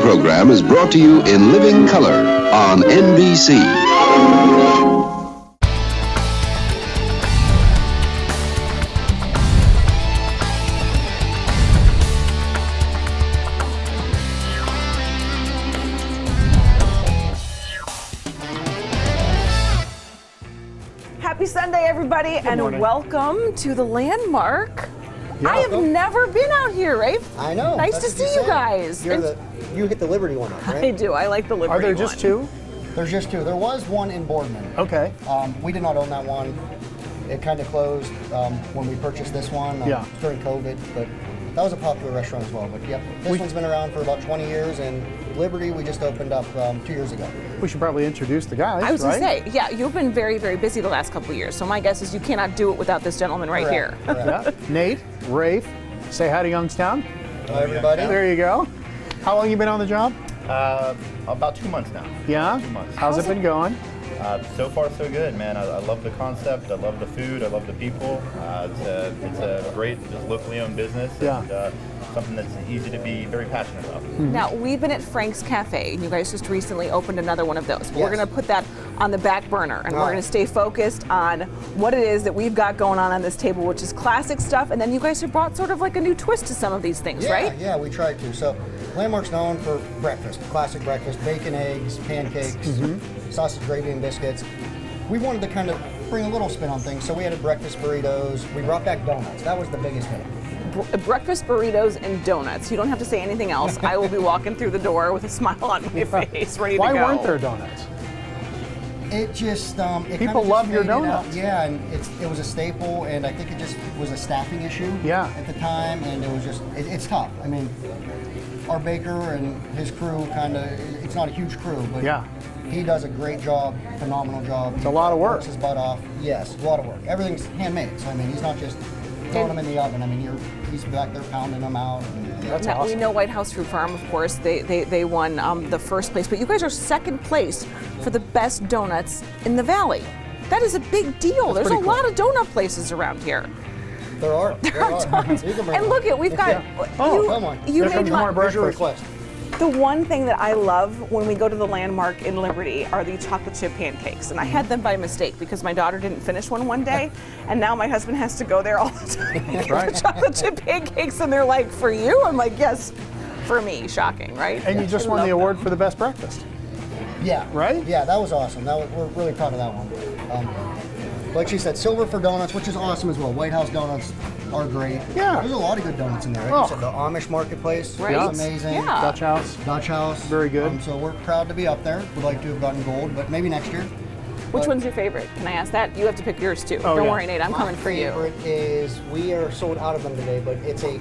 program is brought to you in living color on NBC. Happy Sunday, everybody, and welcome to the Landmark. I have never been out here, Rafe. I know. Nice to see you guys. You hit the Liberty one up, right? I do. I like the Liberty one. Are there just two? There's just two. There was one in Boardman. Okay. We did not own that one. It kind of closed when we purchased this one during COVID, but that was a popular restaurant as well. But yep, this one's been around for about 20 years, and Liberty we just opened up 2 years ago. We should probably introduce the guys, I was going right? to say, yeah, you've been very, very busy the last couple of years, so my guess is you cannot do it without this gentleman right here. Yeah. Nate, Rafe, say hi to Youngstown. Hi, everybody. There you go. How long you been on the job? About 2 months now. Yeah? 2 months. How's it been going? So far, so good, man. I love the concept. I love the food. I love the people. It's a great, just locally owned business. Yeah. And, something that's easy to be very passionate about. Now, we've been at Frank's Cafe, and you guys just recently opened another one of those. But we're Yes. going to put that on the back burner, and we're going to stay focused on what it is that we've got going on this table, which is classic stuff. And then you guys have brought sort of like a new twist to some of these things, right? Yeah, we tried to. So, Landmark's known for breakfast, classic breakfast, bacon, eggs, pancakes, sausage, gravy, and biscuits. We wanted to kind of bring a little spin on things, so we added breakfast burritos. We brought back donuts. That was the biggest hit. Breakfast burritos and donuts. You don't have to say anything else. I will be walking through the door with a smile on my face, ready to go. Why weren't there donuts? It just People love your donuts. Yeah, and it was a staple, and I think it just was a staffing issue. At the time, and it was just it's tough. I mean, our baker and his crew it's not a huge crew, but he does a great job, phenomenal job. It's a lot of work. Works his butt off. Yes, a lot of work. Everything's handmade, so I mean, he's not just throwing them in the oven. I mean, he's back there pounding them out. That's now, awesome. We know White House Fruit Farm, of course, they won the first place, but you guys are second place for the best donuts in the Valley. That is a big deal. There's a lot of donut places around here. There are. There are. Tons. And look at, we've got, come on. You There comes more Where's your breakfast. request? The one thing that I love when we go to the Landmark in Liberty are the chocolate chip pancakes. And I had them by mistake because my daughter didn't finish one day. And now my husband has to go there all the time to get the chocolate chip pancakes. And they're like, for you? I'm like, yes, for me. Shocking, right? And you just won the award for the best breakfast. Yeah. Right? Yeah, that was awesome. We're really proud of that one. Like she said, silver for donuts, which is awesome as well. White House donuts are great. Yeah. There's a lot of good donuts in there. Right? Oh. You said the Amish Marketplace Right. is amazing. Yeah. Dutch House. Dutch House. Very good. So we're proud to be up there. We'd like to have gotten gold, but maybe next year. Which one's your favorite? Can I ask that? You have to pick yours too. Oh, Don't yeah. worry, Nate. I'm coming for you. My favorite is, we are sold out of them today, but it's we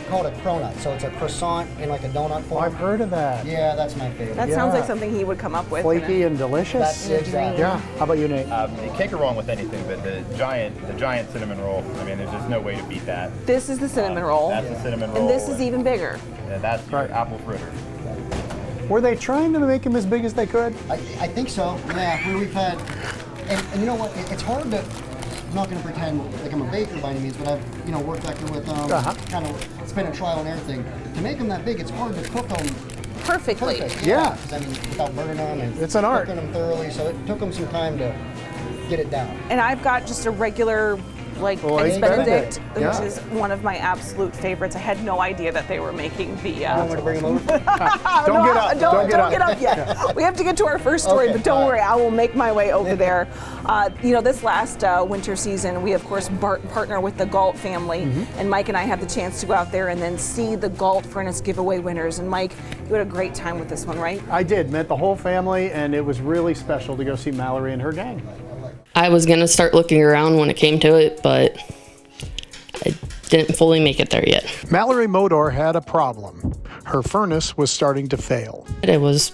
call it a cronut. So it's a croissant in like a donut form. I've heard of that. Yeah, that's my favorite. That sounds like something he would come up with. Flaky and delicious. That's exactly. Yeah. How about you, Nate? You can't go wrong with anything, but the giant cinnamon roll. I mean, there's just no way to beat that. This is the cinnamon roll. That's the cinnamon roll. And this is even bigger. And that's your apple fritter. Were they trying to make them as big as they could? I think so. Yeah, we've had, and you know what? It's hard to. I'm not going to pretend like I'm a baker by any means, but I've worked back there with kind of it's been a trial and error thing. To make them that big, it's hard to cook them Perfectly. perfect. Yeah. Because I mean, without burning them and It's an art. cooking them thoroughly, so it took them some time to get it down. And I've got just a regular, like, Eggs Eggs Benedict, Benedict. which Yeah. is one of my absolute favorites. I had no idea that they were making the. You want me to bring them over? Don't get up. Don't get up. get up yet. We have to get to our first story, Okay, but don't all worry, right. I will make my way over there. This last winter season, we of course partner with the Gault family, and Mike and I had the chance to go out there and then see the Gault Furnace Giveaway winners. And Mike, you had a great time with this one, right? I did. Met the whole family, and it was really special to go see Mallory and her gang. I was going to start looking around when it came to it, but I didn't fully make it there yet. Mallory Modor had a problem. Her furnace was starting to fail. It was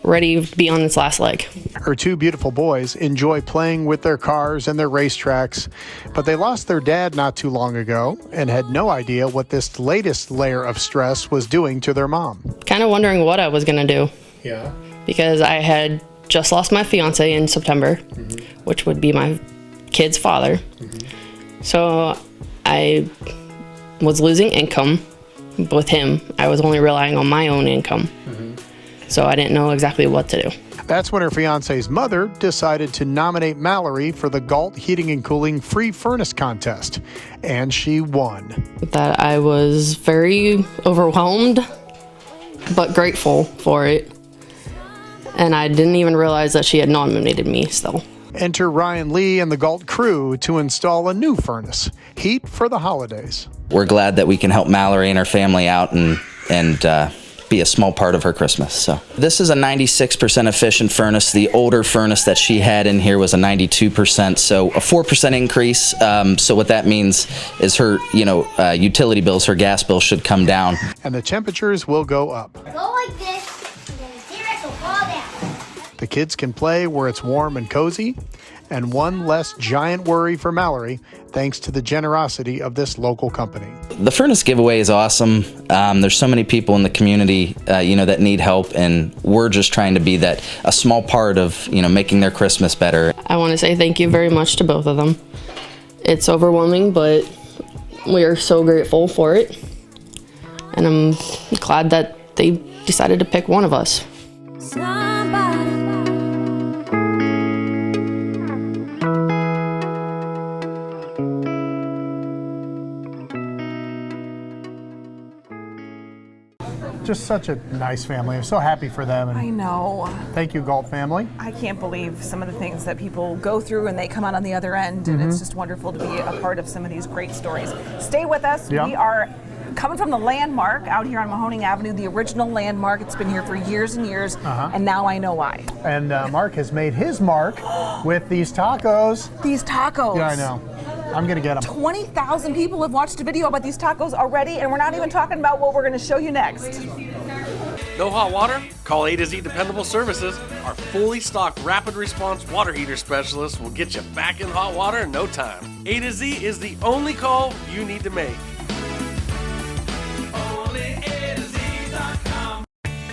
ready to be on its last leg. Her two beautiful boys enjoy playing with their cars and their racetracks, but they lost their dad not too long ago and had no idea what this latest layer of stress was doing to their mom. Kind of wondering what I was going to do. Yeah. Because I had just lost my fiance in September, which would be my kid's father. So I was losing income with him, I was only relying on my own income. So I didn't know exactly what to do. That's when her fiance's mother decided to nominate Mallory for the Gault Heating and Cooling Free Furnace Contest, and she won. That I was very overwhelmed, but grateful for it. And I didn't even realize that she had nominated me still. Enter Ryan Lee and the Gault crew to install a new furnace, heat for the holidays. We're glad that we can help Mallory and her family out and be a small part of her Christmas. So this is a 96% efficient furnace. The older furnace that she had in here was a 92%, so a 4% increase. So what that means is her, utility bills, her gas bill should come down. And the temperatures will go up. Go like this, and then the T-Rex will fall down. The kids can play where it's warm and cozy, and one less giant worry for Mallory, thanks to the generosity of this local company. The furnace giveaway is awesome. There's so many people in the community, that need help, and we're just trying to be a small part of, making their Christmas better. I want to say thank you very much to both of them. It's overwhelming, but we are so grateful for it. And I'm glad that they decided to pick one of us. Just such a nice family. I'm so happy for them. And I know. thank you, Gault family. I can't believe some of the things that people go through and they come out on the other end, and it's just wonderful to be a part of some of these great stories. Stay with us. Yeah. We are coming from the Landmark out here on Mahoning Avenue, the original Landmark. It's been here for years and years, and now I know why. And Mark has made his mark with these tacos. These tacos. Yeah, I know. I'm going to get them. 20,000 people have watched a video about these tacos already, and we're not even talking about what we're going to show you next. No hot water? Call A to Z Dependable Services. Our fully stocked rapid response water heater specialist will get you back in hot water in no time. A to Z is the only call you need to make.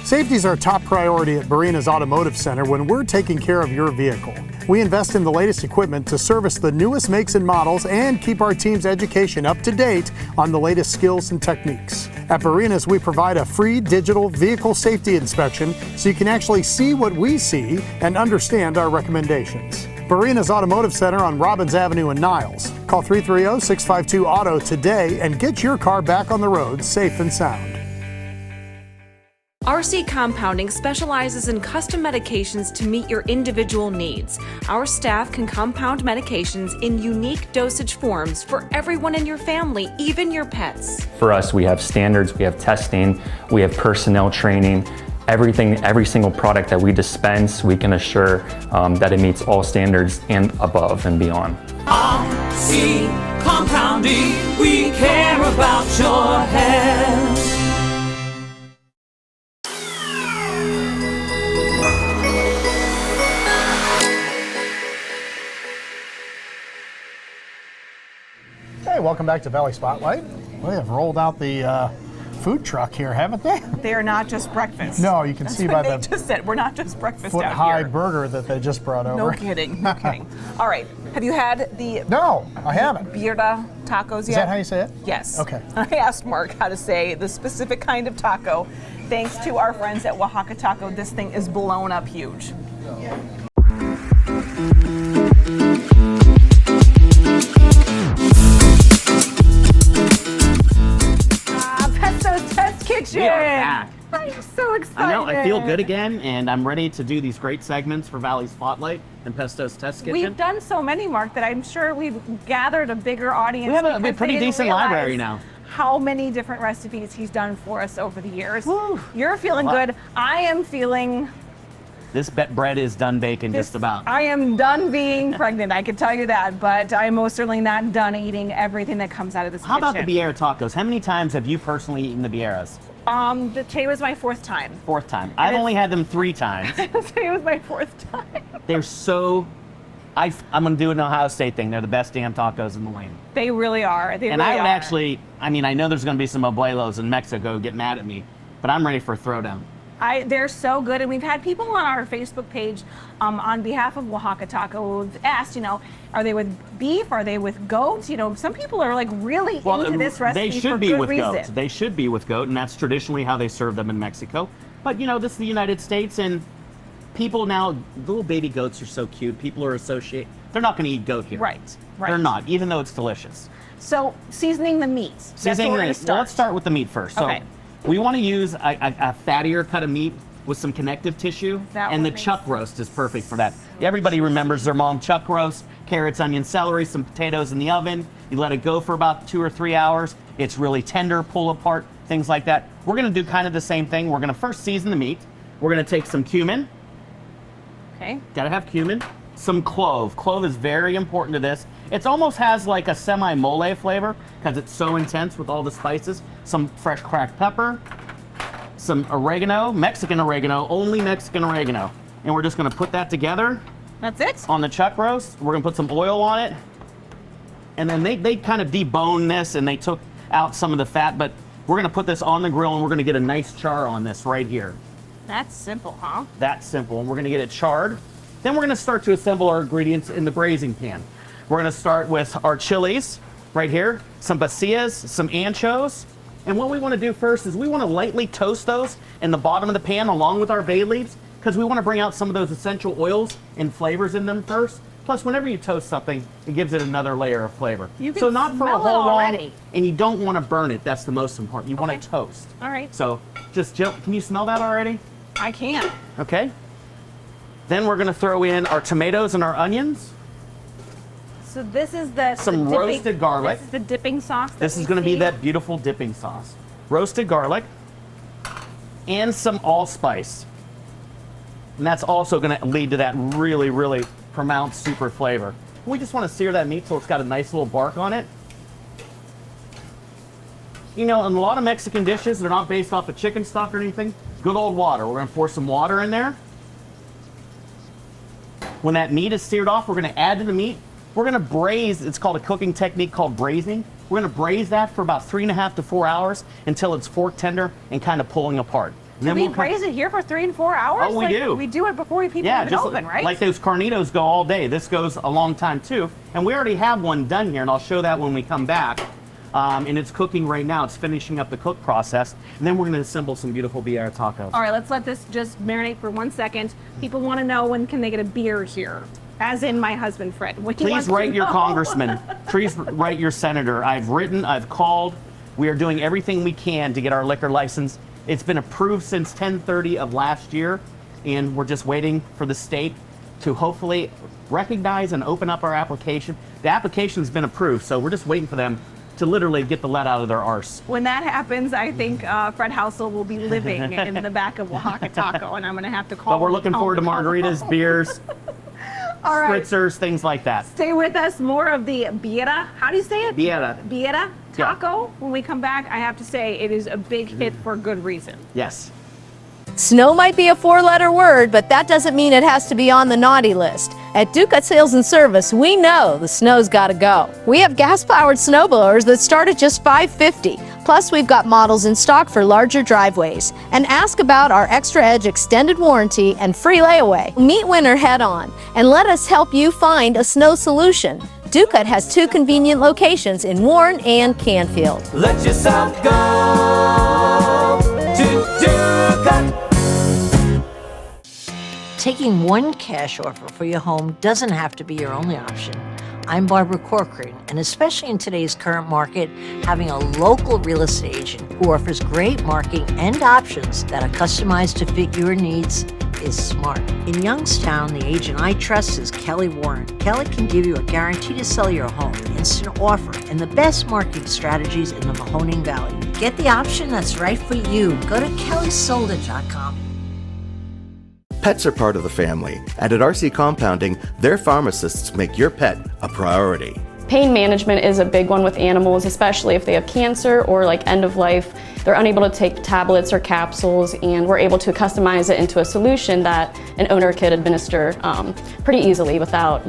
Safety is our top priority at Barina's Automotive Center when we're taking care of your vehicle. We invest in the latest equipment to service the newest makes and models and keep our team's education up to date on the latest skills and techniques. At Barina's, we provide a free digital vehicle safety inspection so you can actually see what we see and understand our recommendations. Barina's Automotive Center on Robbins Avenue in Niles. Call 330-652-AUTO today and get your car back on the road safe and sound. RC Compounding specializes in custom medications to meet your individual needs. Our staff can compound medications in unique dosage forms for everyone in your family, even your pets. For us, we have standards, we have testing, we have personnel training. Every single product that we dispense, we can assure that it meets all standards and above and beyond. RC Compounding, we care about your health. Hey, welcome back to Valley Spotlight. They have rolled out the food truck here, haven't they? They are not just breakfast. No, you can That's see what by they the just said. We're not just breakfast out foot-high here. burger that they just brought over. No kidding, no kidding. All right, have you had the No, I haven't. Birria Tacos yet? Is that how you say it? Yes. Okay. I asked Mark how to say the specific kind of taco. Thanks to our friends at Oaxaca Taco, this thing is blown up huge. We are back. I'm so excited. I know, I feel good again, and I'm ready to do these great segments for Valley Spotlight and Pesto's Test Kitchen. We've done so many, Mark, that I'm sure we've gathered a bigger audience. We have a because pretty they didn't decent realize library now. How many different recipes he's done for us over the years. Woo. You're feeling good. I am feeling... This bread is done baking just about. I am done being pregnant, I can tell you that, but I'm most certainly not done eating everything that comes out of this How kitchen. about the Birria Tacos? How many times have you personally eaten the Birrias? Today was my fourth time. Fourth time. I've only had them 3 times. Today was my fourth time. They're so... I'm going to do an Ohio State thing. They're the best damn tacos in the lane. They really are. They and really I would are. actually, I mean, I know there's going to be some abuelos in Mexico who get mad at me, but I'm ready for a throwdown. They're so good, and we've had people on our Facebook page on behalf of Oaxaca Taco who've asked, are they with beef? Are they with goat? Some people are like really into this recipe. They should for be good with reason. goat. They should be with goat, and that's traditionally how they serve them in Mexico. But this is the United States, and people now, little baby goats are so cute. People are they're not going to eat goat here. Right. They're not, even though it's delicious. So seasoning the meat. Seasoning the meat. Well, let's start with the meat first. Okay. So we want to use a fattier cut of meat with some connective tissue, and the chuck roast is perfect for that. Everybody remembers their mom chuck roast, carrots, onion, celery, some potatoes in the oven. You let it go for about 2 or 3 hours. It's really tender, pull apart, things like that. We're going to do kind of the same thing. We're going to first season the meat. We're going to take some cumin. Okay. Gotta have cumin. Some clove. Clove is very important to this. It almost has like a semi-mole flavor because it's so intense with all the spices. Some fresh cracked pepper. Some oregano, Mexican oregano, only Mexican oregano. And we're just gonna put that together. That's it? On the chuck roast. We're gonna put some oil on it. And then they kind of deboned this and they took out some of the fat, but we're gonna put this on the grill and we're gonna get a nice char on this right here. That's simple, huh? That's simple, and we're gonna get it charred. Then we're gonna start to assemble our ingredients in the braising pan. We're gonna start with our chilies right here, some pasillas, some anchos. And what we want to do first is we want to lightly toast those in the bottom of the pan along with our bay leaves because we want to bring out some of those essential oils and flavors in them first. Plus, whenever you toast something, it gives it another layer of flavor. So not for a whole long, and you don't want to burn it. That's the most important. You want to toast. All right. So just can you smell that already? I can. Okay. Then we're going to throw in our tomatoes and our onions. So this is the roasted garlic. This is the dipping sauce. This is going to be that beautiful dipping sauce. Roasted garlic and some allspice. And that's also going to lead to that really, really pronounced super flavor. We just want to sear that meat so it's got a nice little bark on it. In a lot of Mexican dishes, they're not based off of chicken stock or anything. Good old water. We're going to pour some water in there. When that meat is seared off, we're going to add to the meat. We're going to braise. It's called a cooking technique called braising. We're going to braise that for about 3.5 to 4 hours until it's fork tender and kind of pulling apart. Do we braise it here for 3 and 4 hours? Oh, we do. We do it before we put it in the oven, right? Like those carnitos go all day. This goes a long time too. And we already have one done here, and I'll show that when we come back. And it's cooking right now. It's finishing up the cook process. And then we're going to assemble some beautiful birria tacos. All right, let's let this just marinate for 1 second. People want to know, when can they get a beer here? As in my husband, Fred. Please write your congressman. Please write your senator. I've written, I've called. We are doing everything we can to get our liquor license. It's been approved since 10/30 of last year, and we're just waiting for the state to hopefully recognize and open up our application. The application's been approved, so we're just waiting for them to literally get the lead out of their arse. When that happens, I think Fred Housel will be living in the back of Oaxaca Taco, and I'm going to have to call But we're looking forward to margaritas, beers, all right. spritzers, things like that. Stay with us. More of the birria. How do you say it? Birria taco. Yeah. When we come back, I have to say it is a big hit for good reason. Yes. Snow might be a 4-letter word, but that doesn't mean it has to be on the naughty list. At Ducat Sales and Service, we know the snow's got to go. We have gas-powered snowblowers that start at just $550. Plus, we've got models in stock for larger driveways. And ask about our Extra Edge extended warranty and free layaway. Meet winter head-on and let us help you find a snow solution. Ducat has 2 convenient locations in Warren and Canfield. Let yourself go to Ducat. Taking one cash offer for your home doesn't have to be your only option. I'm Barbara Corcoran, and especially in today's current market, having a local real estate agent who offers great marketing and options that are customized to fit your needs is smart. In Youngstown, the agent I trust is Kelly Warren. Kelly can give you a guarantee to sell your home, instant offer, and the best marketing strategies in the Mahoning Valley. Get the option that's right for you. Go to kellysolda.com. Pets are part of the family, and at RC Compounding, their pharmacists make your pet a priority. Pain management is a big one with animals, especially if they have cancer or like end of life. They're unable to take tablets or capsules, and we're able to customize it into a solution that an owner could administer pretty easily without,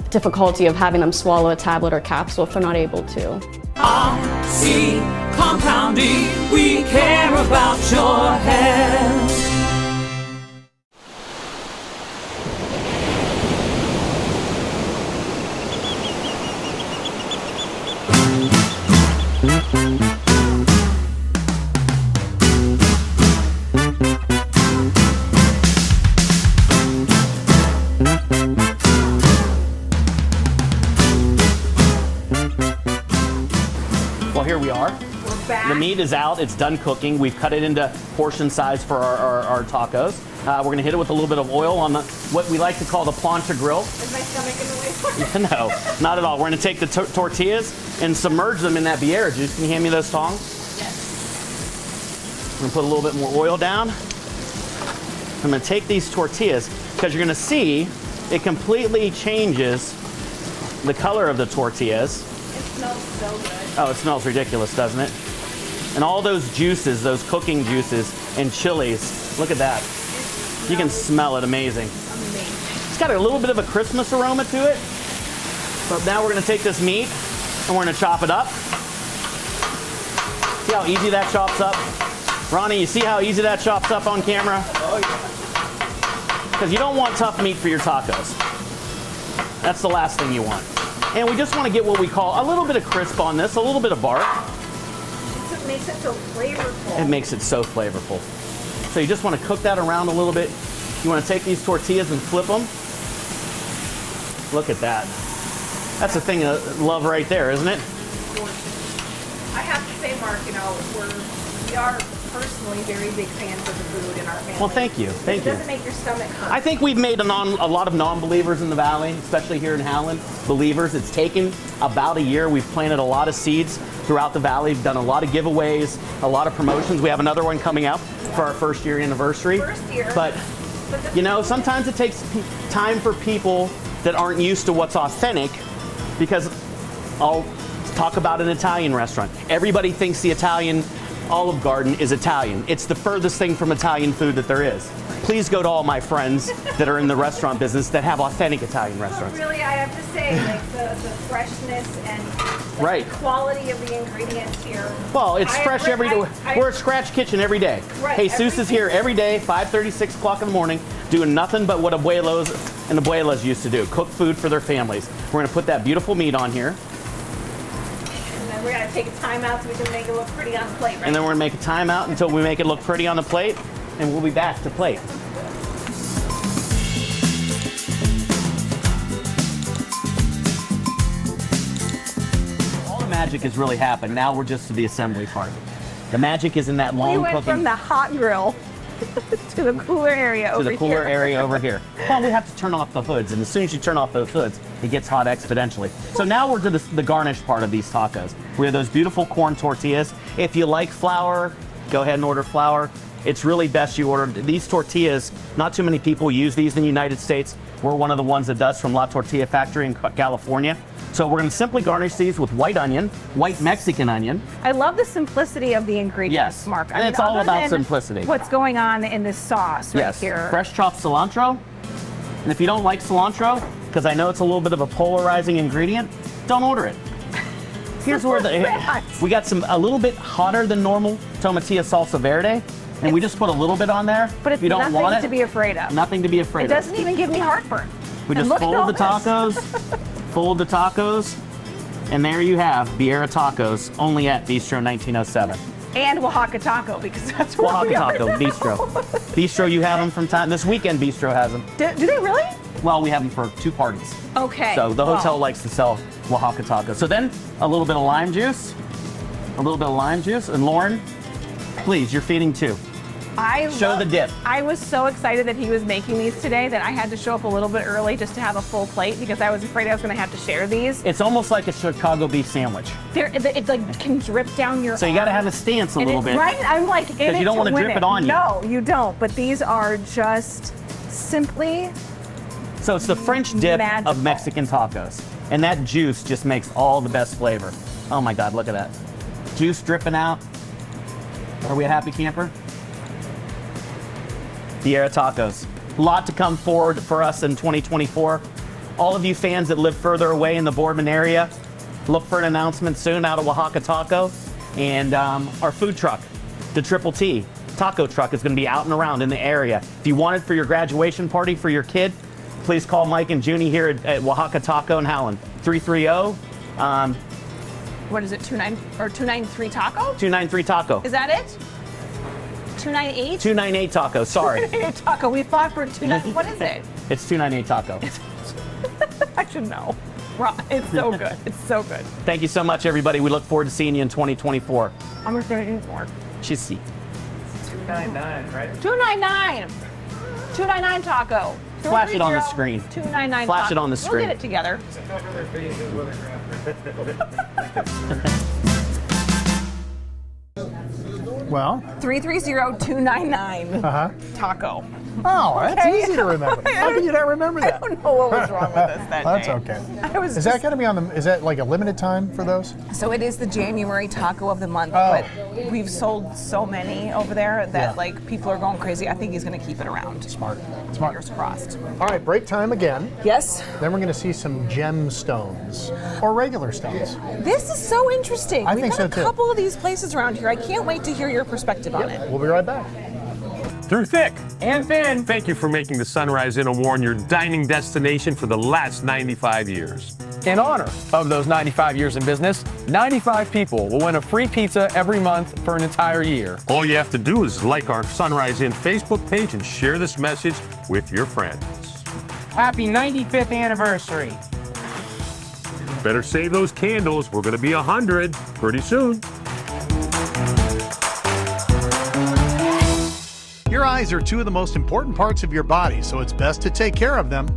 difficulty of having them swallow a tablet or capsule if they're not able to. RC Compounding, we care about your health. Well, here we are. We're back. The meat is out. It's done cooking. We've cut it into portion size for our tacos. We're going to hit it with a little bit of oil on what we like to call the plancha grill. Is my stomach in the way for it? No, not at all. We're going to take the tortillas and submerge them in that Birria juice. Can you hand me those tongs? Yes. I'm going to put a little bit more oil down. I'm going to take these tortillas because you're going to see it completely changes the color of the tortillas. It smells so good. Oh, it smells ridiculous, doesn't it? And all those juices, those cooking juices and chilies, look at that. You can smell it, amazing. It's got a little bit of a Christmas aroma to it. But now we're going to take this meat and we're going to chop it up. See how easy that chops up? Ronnie, you see how easy that chops up on camera? Oh, yeah. Because you don't want tough meat for your tacos. That's the last thing you want. And we just want to get what we call a little bit of crisp on this, a little bit of bark. It makes it so flavorful. It makes it so flavorful. So you just want to cook that around a little bit. You want to take these tortillas and flip them. Look at that. That's a thing of love right there, isn't it? I have to say, Mark, you know, we are personally very big fans of the food in our family. Well, thank you. Thank you. It doesn't make your stomach hurt. I think we've made a lot of non-believers in the Valley, especially here in Howland, believers. It's taken about a year. We've planted a lot of seeds throughout the Valley. We've done a lot of giveaways, a lot of promotions. We have another one coming up for our first year anniversary. First year. But you know, sometimes it takes time for people that aren't used to what's authentic, because I'll talk about an Italian restaurant. Everybody thinks the Italian Olive Garden is Italian. It's the furthest thing from Italian food that there is. Please go to all my friends that are in the restaurant business that have authentic Italian restaurants. Really, I have to say, like the freshness and Right. the quality of the ingredients here. Well, it's fresh every day. We're a scratch kitchen every day. Right, Jesus is here every day, 5:30, 6 o'clock in the morning, doing nothing but what abuelos and abuelas used to do, cook food for their families. We're going to put that beautiful meat on here. And then we're going to take a time out so we can make it look pretty on the plate, right? And then we're going to make a timeout until we make it look pretty on the plate, and we'll be back to plate. All the magic has really happened. Now we're just to the assembly part. The magic is in that long We went cooking. from the hot grill to the cooler area over here. To the cooler area over here. Well, we have to turn off the hoods, and as soon as you turn off those hoods, it gets hot exponentially. So now we're to the garnish part of these tacos. We have those beautiful corn tortillas. If you like flour, go ahead and order flour. It's really best you order these tortillas. Not too many people use these in the United States. We're one of the ones that does, from La Tortilla Factory in California. So we're going to simply garnish these with white onion, white Mexican onion. I love the simplicity of the ingredients, Yes, Mark. and it's all other about than simplicity. What's going on in this sauce right Yes, here? fresh chopped cilantro. And if you don't like cilantro, because I know it's a little bit of a polarizing ingredient, don't order it. Here's where we got a little bit hotter than normal tomatilla salsa verde, and we just put a little bit on there. But it's if you don't nothing want it, to be afraid of. nothing to be afraid It of. doesn't even give me heartburn. We And just look at all fold the tacos, fold the tacos, and there you have Birria Tacos, only at Bistro 1907. And Oaxaca Taco, because that's where Oaxaca we are. Taco, Bistro. Bistro, you have them from time. This weekend, Bistro has them. Do they really? Well, we have them for 2 parties. Okay. So the hotel well, likes to sell Oaxaca tacos. So then a little bit of lime juice, and Lauren, please, you're feeding 2. Show the dip. I was so excited that he was making these today that I had to show up a little bit early just to have a full plate because I was afraid I was going to have to share these. It's almost like a Chicago beef sandwich. It like can drip down your So you got to arm. have a stance a little bit. Right? I'm like in it Because you don't want to win drip it on you. No, you don't. But these are just simply So it's the French dip magical. of Mexican tacos. And that juice just makes all the best flavor. Oh my God, look at that. Juice dripping out. Are we a happy camper? Birria Tacos. A lot to come forward for us in 2024. All of you fans that live further away in the Boardman area, look for an announcement soon out of Oaxaca Taco. And our food truck, the Triple T taco truck, is going to be out and around in the area. If you want it for your graduation party for your kid, please call Mike and Junie here at Oaxaca Taco in Howland. 330. what is it? 293 taco? 293 Taco. Is that it? 298? 298 Taco, sorry. Taco. We fought for 298. What is it? It's 298 Taco. I should know. It's so good. It's so good. Thank you so much, everybody. We look forward to seeing you in 2024. I'm just going to eat more. She's see. $2.99, right? $2.99. $2.99 taco. Flash it on the screen. $2.99. Flash it on the screen. We'll get it together. Well, 330-299 taco. Oh, that's Okay. easy to remember. How can you not remember that? I don't know what was wrong with us that That's day. okay. Is that going to be on the? Is that like a limited time for those? So it is the January taco of the month, Oh. but we've sold so many over there that Yeah. like people are going crazy. I think he's going to keep it around. Smart. Fingers crossed. All right, break time again. Yes. Then we're going to see some gemstones or regular stones. This is so interesting. I We've think got so, a too. couple of these places around here. I can't wait to hear your perspective on it. We'll be right back. Through thick and thin, thank you for making the Sunrise Inn of Warren your dining destination for the last 95 years. In honor of those 95 years in business, 95 people will win a free pizza every month for an entire year. All you have to do is like our Sunrise Inn Facebook page and share this message with your friends. Happy 95th anniversary. Better save those candles. We're going to be 100 pretty soon. Your eyes are two of the most important parts of your body, so it's best to take care of them.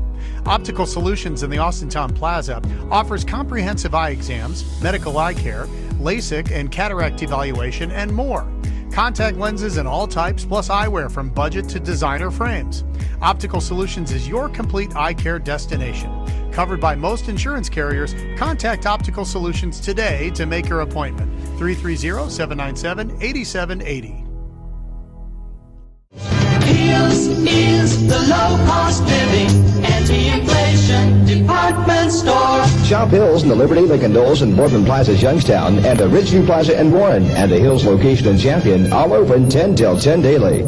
Optical Solutions in the Austintown Plaza offers comprehensive eye exams, medical eye care, LASIK and cataract evaluation, and more. Contact lenses in all types, plus eyewear from budget to designer frames. Optical Solutions is your complete eye care destination. Covered by most insurance carriers, contact Optical Solutions today to make your appointment. 330-797-8780. Heels is the low-cost living, anti-inflation department store. Shop Hills in the Liberty, Lincoln Knolls, and Boardman Plaza's Youngstown, and the Ridgeview Plaza in Warren, and the Hills location in Champion, all open 10 till 10 daily.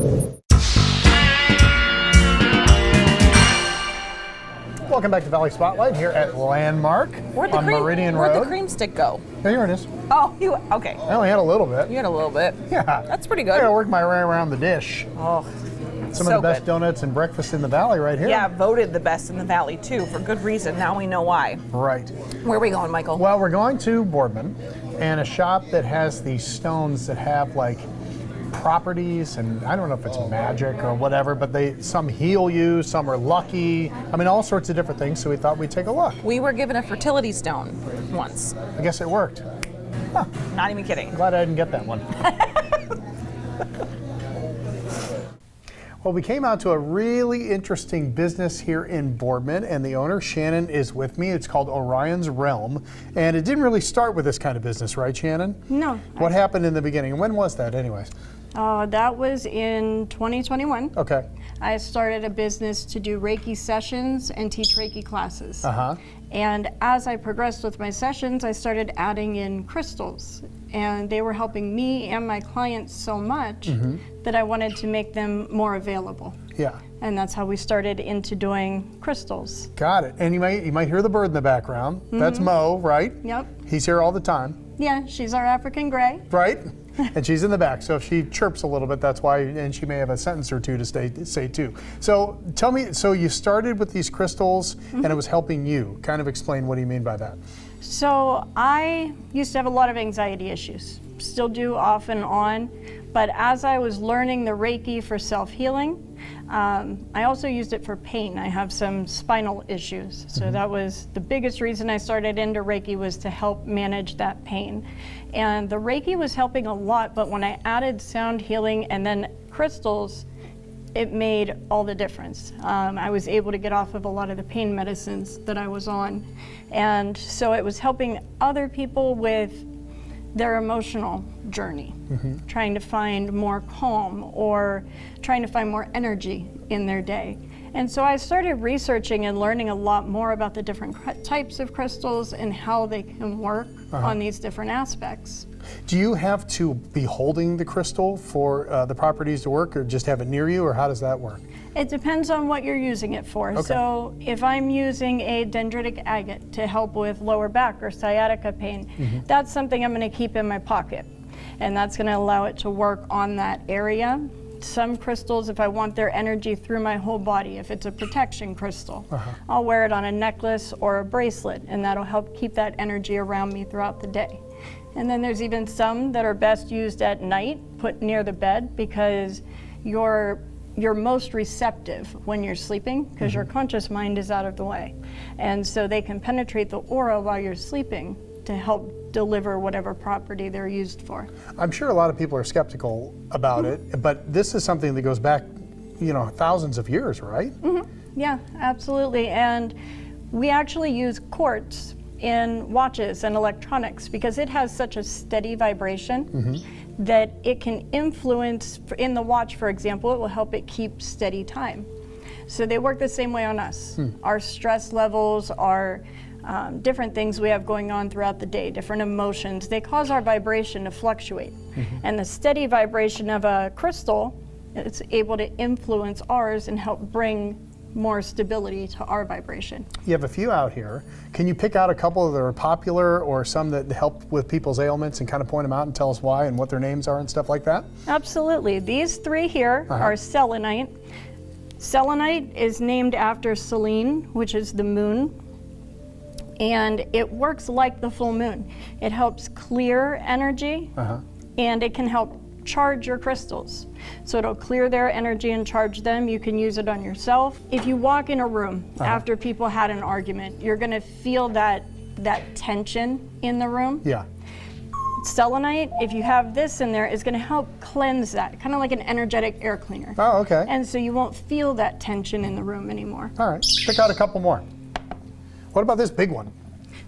Welcome back to Valley Spotlight here at Landmark on Meridian Road. Where'd the cream stick go? Here it is. Oh, okay. I only had a little bit. You had a little bit. Yeah. That's pretty good. I gotta work my way around the dish. Oh, Some so of the best good. donuts and breakfast in the valley right here. Yeah, voted the best in the valley too, for good reason. Now we know why. Right. Where are we going, Michael? Well, we're going to Boardman and a shop that has these stones that have like properties, and I don't know if it's magic or whatever, but some heal you, some are lucky. I mean, all sorts of different things. So we thought we'd take a look. We were given a fertility stone once. I guess it worked. Huh. Not even kidding. Glad I didn't get that one. Well, we came out to a really interesting business here in Boardman, and the owner, Shannon, is with me. It's called Orion's Realm, and it didn't really start with this kind of business, right, Shannon? No. What happened in the beginning? When was that, anyways? That was in 2021. Okay. I started a business to do Reiki sessions and teach Reiki classes. Uh-huh. And as I progressed with my sessions, I started adding in crystals. And they were helping me and my clients so much that I wanted to make them more available. Yeah. And that's how we started into doing crystals. Got it. And you might hear the bird in the background. That's Mo, right? Yep. He's here all the time. Yeah, she's our African gray. Right? And she's in the back, so if she chirps a little bit, that's why, and she may have a sentence or two to say too. So tell me, so you started with these crystals and it was helping you. Kind of explain, what do you mean by that? So I used to have a lot of anxiety issues, still do off and on, but as I was learning the Reiki for self-healing, I also used it for pain. I have some spinal issues, so that was the biggest reason I started into Reiki, was to help manage that pain. And the Reiki was helping a lot, but when I added sound healing and then crystals, it made all the difference. I was able to get off of a lot of the pain medicines that I was on. And so it was helping other people with their emotional journey, trying to find more calm or trying to find more energy in their day. And so I started researching and learning a lot more about the different types of crystals and how they can work on these different aspects. Do you have to be holding the crystal for the properties to work, or just have it near you, or how does that work? It depends on what you're using it for. Okay. So if I'm using a dendritic agate to help with lower back or sciatica pain, that's something I'm going to keep in my pocket. And that's going to allow it to work on that area. some crystals, if I want their energy through my whole body, if it's a protection crystal, I'll wear it on a necklace or a bracelet, and that'll help keep that energy around me throughout the day. And then there's even some that are best used at night, put near the bed, because you're most receptive when you're sleeping, because your conscious mind is out of the way. And so they can penetrate the aura while you're sleeping to help deliver whatever property they're used for. I'm sure a lot of people are skeptical about it, but this is something that goes back, thousands of years, right? Yeah, absolutely. And we actually use quartz in watches and electronics because it has such a steady vibration that it can influence, in the watch, for example, it will help it keep steady time. So they work the same way on us. Our stress levels, our different things we have going on throughout the day, different emotions, they cause our vibration to fluctuate. And the steady vibration of a crystal, it's able to influence ours and help bring more stability to our vibration. You have a few out here. Can you pick out a couple that are popular or some that help with people's ailments and kind of point them out and tell us why and what their names are and stuff like that? Absolutely. These three here are selenite. Selenite is named after Selene, which is the moon, and it works like the full moon. It helps clear energy and it can help charge your crystals. So it'll clear their energy and charge them. You can use it on yourself. If you walk in a room after people had an argument, you're gonna feel that tension in the room. Yeah. Selenite, if you have this in there, is gonna help cleanse that, kind of like an energetic air cleaner. Oh, okay. And so you won't feel that tension in the room anymore. All right, pick out a couple more. What about this big one?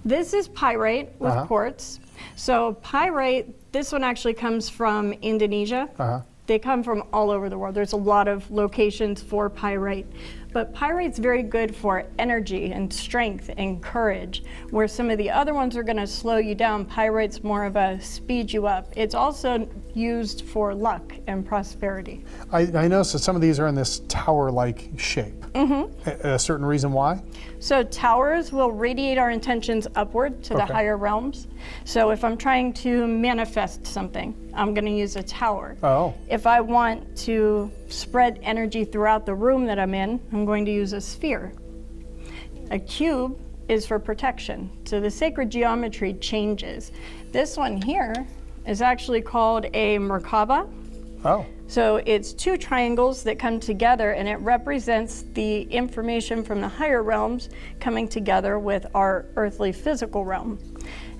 This is pyrite with quartz. So pyrite, this one actually comes from Indonesia. They come from all over the world. There's a lot of locations for pyrite. But pyrite's very good for energy and strength and courage, where some of the other ones are gonna slow you down. Pyrite's more of a speed you up. It's also used for luck and prosperity. I noticed that some of these are in this tower-like shape. A certain reason why? So towers will radiate our intentions upward to the higher realms. So if I'm trying to manifest something, I'm going to use a tower. If I want to spread energy throughout the room that I'm in, I'm going to use a sphere. A cube is for protection. So the sacred geometry changes. This one here is actually called a Merkaba. So it's two triangles that come together, and it represents the information from the higher realms coming together with our earthly physical realm.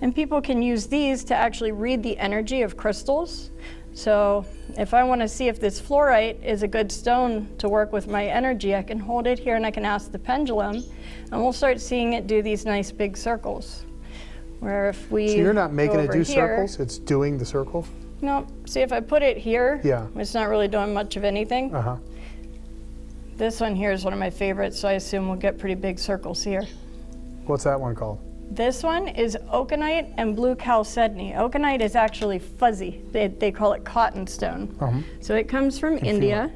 And people can use these to actually read the energy of crystals. So if I want to see if this fluorite is a good stone to work with my energy, I can hold it here and I can ask the pendulum, and we'll start seeing it do these nice big circles. Where if we So you're not making it do here, circles, it's doing the circles? No, see if I put it here, it's not really doing much of anything. This one here is one of my favorites, so I assume we'll get pretty big circles here. What's that one called? This one is oconite and blue chalcedony. Oconite is actually fuzzy. They call it cotton stone. So it comes from India.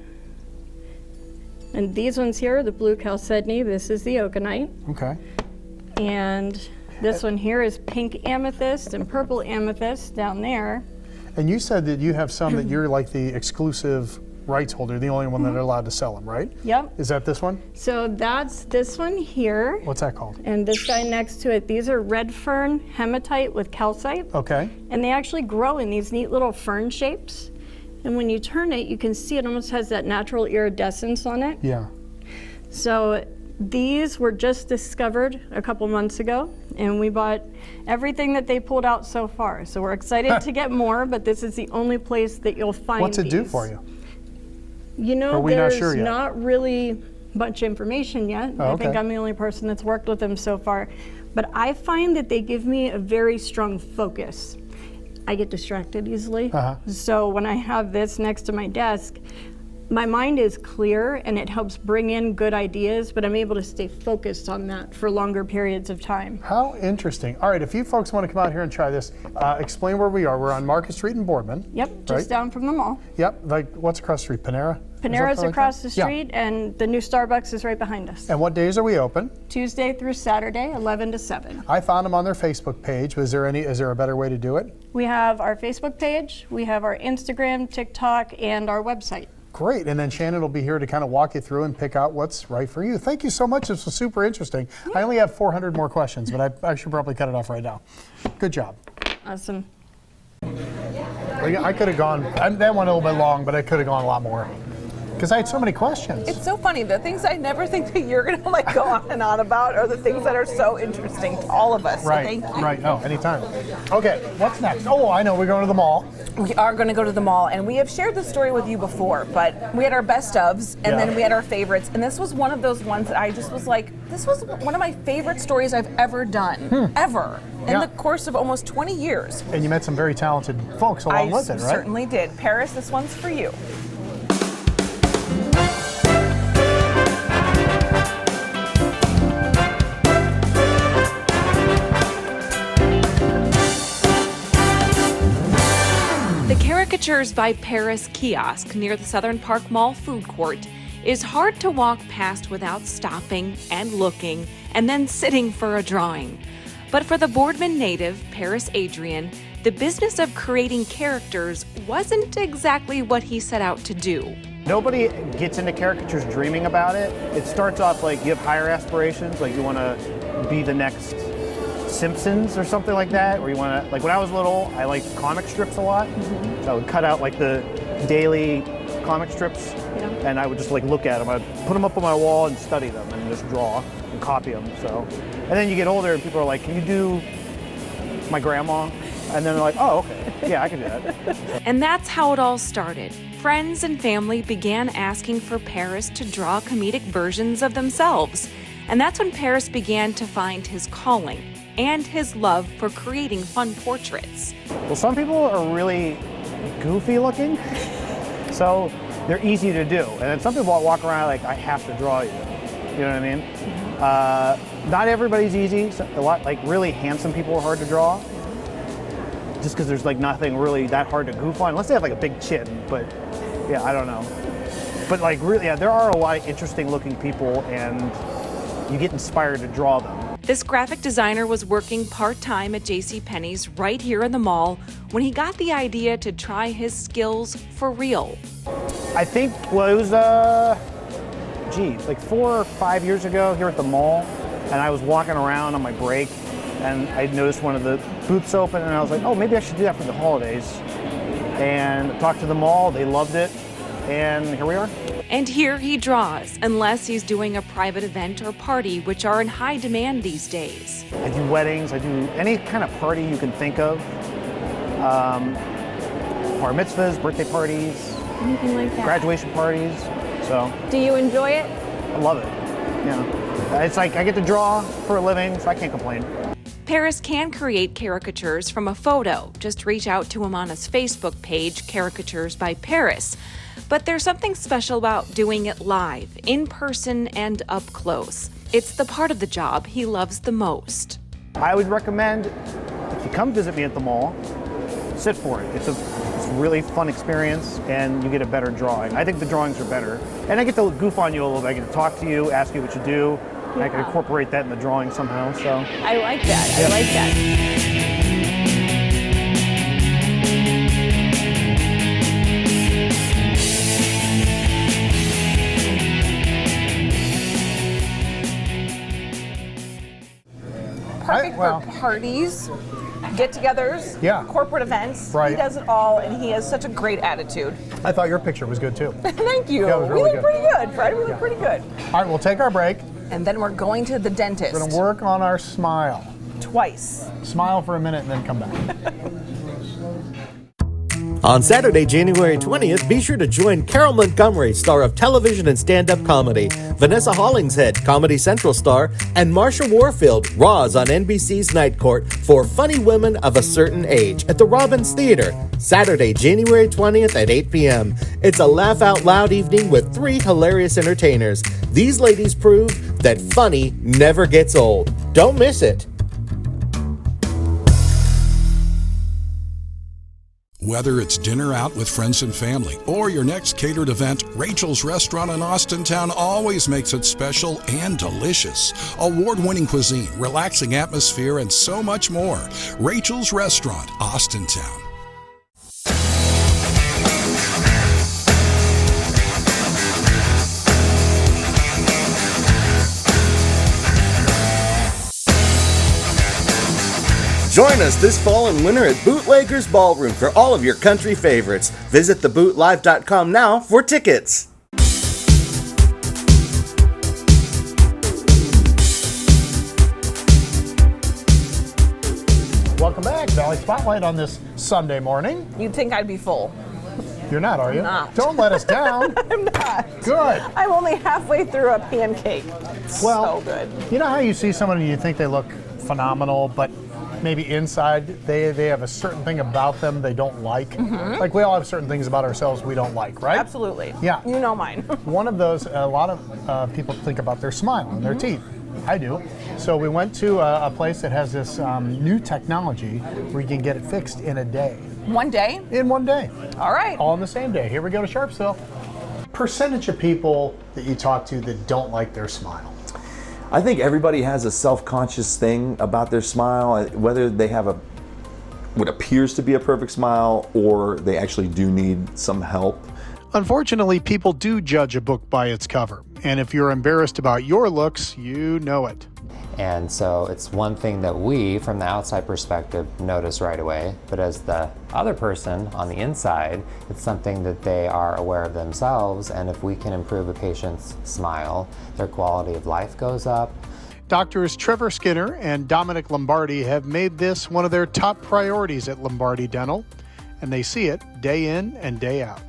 And these ones here are the blue chalcedony. This is the oconite. And this one here is pink amethyst and purple amethyst down there. And you said that you have some that you're like the exclusive rights holder, the only one that are allowed to sell them, right? Yep. Is that this one? So that's this one here. What's that called? And this guy next to it. These are red fern hematite with calcite. And they actually grow in these neat little fern shapes. And when you turn it, you can see it almost has that natural iridescence on it. So these were just discovered a couple months ago, and we bought everything that they pulled out so far. So we're excited to get more, but this is the only place that you'll find What's it these. do for you? You know, Are we there's not sure yet? not really much information yet. I think I'm the only person that's worked with them so far. But I find that they give me a very strong focus. I get distracted easily. So when I have this next to my desk, my mind is clear and it helps bring in good ideas, but I'm able to stay focused on that for longer periods of time. How interesting. All right, if you folks want to come out here and try this, explain where we are. We're on Market Street in Boardman. Yep, just down from the mall. Yep, like what's across the street, Panera? Panera's across the street, and the new Starbucks is right behind us. And what days are we open? Tuesday through Saturday, 11 to 7. I found them on their Facebook page. Is there a better way to do it? We have our Facebook page, we have our Instagram, TikTok, and our website. Great, and then Shannon will be here to kind of walk you through and pick out what's right for you. Thank you so much. This was super interesting. I only have 400 more questions, but I should probably cut it off right now. Good job. Awesome. I could have gone, that went a little bit long, but I could have gone a lot more. Because I had so many questions. It's so funny. The things I never think that you're going to like go on and on about are the things that are so interesting to all of us. Right, so thank you. right. Oh, anytime. Okay, what's next? Oh, I know. We're going to the mall. We are going to go to the mall, and we have shared this story with you before, but we had our best ofs, and then we had our favorites, and this was one of those ones that I just was like, this was one of my favorite stories I've ever done, ever, in the course of almost 20 years. And you met some very talented folks along with it, right? I certainly did. Paris, this one's for you. The Caricatures by Paris kiosk near the Southern Park Mall food court is hard to walk past without stopping and looking and then sitting for a drawing. But for the Boardman native, Paris Adrian, the business of creating characters wasn't exactly what he set out to do. Nobody gets into caricatures dreaming about it. It starts off like you have higher aspirations, like you want to be the next Simpsons or something like that, or you want to, like when I was little, I liked comic strips a lot. So I would cut out like the daily comic strips and I would just like look at them. I'd put them up on my wall and study them and just draw and copy them. So, and then you get older and people are like, can you do my grandma? And then they're like, oh, okay, yeah, I can do that. And that's how it all started. Friends and family began asking for Paris to draw comedic versions of themselves. And that's when Paris began to find his calling and his love for creating fun portraits. Well, some people are really goofy looking, so they're easy to do. And then some people walk around like, I have to draw you. You know what I mean? Not everybody's easy. A lot, like really handsome people are hard to draw. Just because there's like nothing really that hard to goof on, unless they have like a big chin, but yeah, I don't know. But like really, yeah, there are a lot of interesting looking people and you get inspired to draw them. This graphic designer was working part-time at JCPenney's right here in the mall when he got the idea to try his skills for real. I think, well, it was, like 4 or 5 years ago here at the mall, and I was walking around on my break, and I noticed one of the booths open, and I was like, oh, maybe I should do that for the holidays. And talked to the mall, they loved it, and here we are. And here he draws, unless he's doing a private event or party, which are in high demand these days. I do weddings, I do any kind of party you can think of. Bar mitzvahs, birthday parties, anything like that. Graduation parties, so. Do you enjoy it? I love it, yeah. It's like I get to draw for a living, so I can't complain. Paris can create caricatures from a photo. Just reach out to him on his Facebook page, Caricatures by Paris. But there's something special about doing it live, in person and up close. It's the part of the job he loves the most. I would recommend, if you come visit me at the mall, sit for it. It's a really fun experience and you get a better drawing. I think the drawings are better. And I get to goof on you a little bit. I get to talk to you, ask you what you do. Yeah. I can incorporate that in the drawing somehow, so. I like that, I like that. Perfect for parties, get-togethers, corporate events. Right. He does it all, and he has such a great attitude. I thought your picture was good too. Thank you. Yeah, it was really we look pretty good, Fred. We look pretty good. All right, we'll take our break. And then we're going to the dentist. We're going to work on our smile. Twice. Smile for a minute and then come back. On Saturday, January 20th, be sure to join Carol Montgomery, star of television and stand-up comedy, Vanessa Hollingshead, Comedy Central star, and Marsha Warfield, Roz on NBC's Night Court for Funny Women of a Certain Age at the Robbins Theater, Saturday, January 20th at 8 p.m. It's a laugh-out-loud evening with 3 hilarious entertainers. These ladies prove that funny never gets old. Don't miss it. Whether it's dinner out with friends and family or your next catered event, Rachel's Restaurant in Austintown always makes it special and delicious. Award-winning cuisine, relaxing atmosphere, and so much more. Rachel's Restaurant, Austintown. Join us this fall and winter at Bootleggers Ballroom for all of your country favorites. Visit thebootlive.com now for tickets. Welcome back, Valley Spotlight on this Sunday morning. You'd think I'd be full. You're not, are you? I'm not. Don't let us down. I'm not. Good. I'm only halfway through a pancake. Well, so good. You know how you see someone and you think they look phenomenal, but maybe inside they have a certain thing about them they don't like? Mhm. Like we all have certain things about ourselves we don't like, right? Absolutely. Yeah. You know mine. One of those, a lot of people think about their smile and their teeth. I do. So we went to a place that has this new technology where you can get it fixed in a day. One day? In one day. All right. All in the same day. Here we go to Sharpsville. Percentage of people that you talk to that don't like their smile. I think everybody has a self-conscious thing about their smile, whether they have what appears to be a perfect smile or they actually do need some help. Unfortunately, people do judge a book by its cover. And if you're embarrassed about your looks, you know it. And so it's one thing that we, from the outside perspective, notice right away. But as the other person on the inside, it's something that they are aware of themselves. And if we can improve a patient's smile, their quality of life goes up. Doctors Trevor Skinner and Dominic Lombardi have made this one of their top priorities at Lombardi Dental, and they see it day in and day out.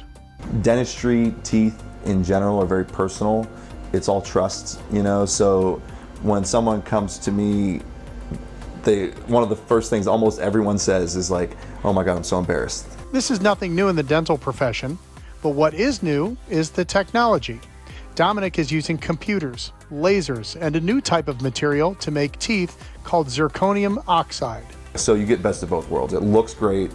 Dentistry, teeth in general are very personal. It's all trust, so when someone comes to me, one of the first things almost everyone says is like, oh my God, I'm so embarrassed. This is nothing new in the dental profession, but what is new is the technology. Dominic is using computers, lasers, and a new type of material to make teeth called zirconium oxide. So you get best of both worlds. It looks great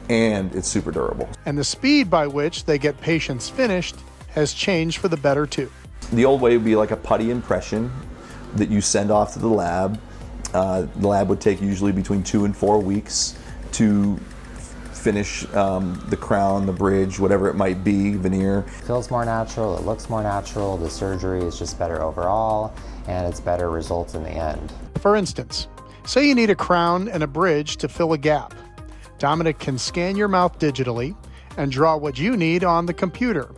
and it's super durable. And the speed by which they get patients finished has changed for the better too. The old way would be like a putty impression that you send off to the lab. The lab would take usually between 2 and 4 weeks to finish the crown, the bridge, whatever it might be, veneer. It feels more natural, it looks more natural, the surgery is just better overall, and it's better results in the end. For instance, say you need a crown and a bridge to fill a gap. Dominic can scan your mouth digitally and draw what you need on the computer.